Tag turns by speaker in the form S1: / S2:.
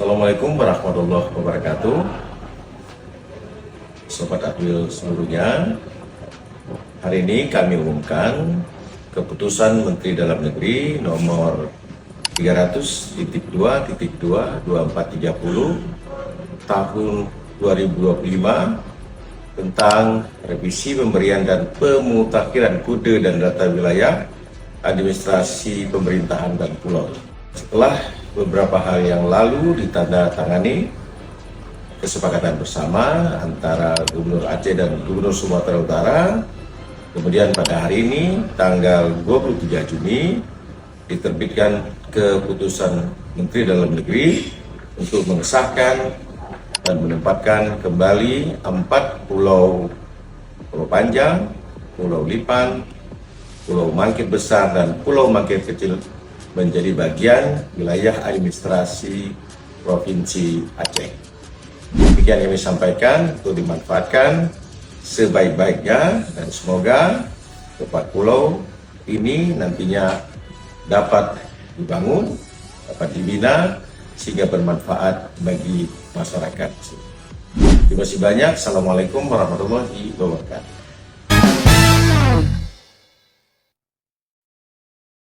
S1: Assalamualaikum warahmatullahi wabarakatuh. Sobat Adwil seluruhnya, hari ini kami umumkan keputusan Menteri Dalam Negeri nomor 300.2.22430 tahun 2025 tentang revisi pemberian dan pemutakhiran kode dan data wilayah administrasi pemerintahan dan pulau. Setelah beberapa hari yang lalu ditandatangani kesepakatan bersama antara Gubernur Aceh dan Gubernur Sumatera Utara, kemudian pada hari ini tanggal 23 Juni diterbitkan keputusan Menteri Dalam Negeri untuk mengesahkan dan menempatkan kembali 4 pulau: Pulau Panjang, Pulau Lipan, Pulau Mangkit Besar, dan Pulau Mangkit Kecil menjadi bagian wilayah administrasi Provinsi Aceh. Demikian yang kami sampaikan untuk dimanfaatkan sebaik-baiknya, dan semoga 4 pulau ini nantinya dapat dibangun, dapat dibina sehingga bermanfaat bagi masyarakat. Terima kasih banyak. Assalamualaikum warahmatullahi wabarakatuh.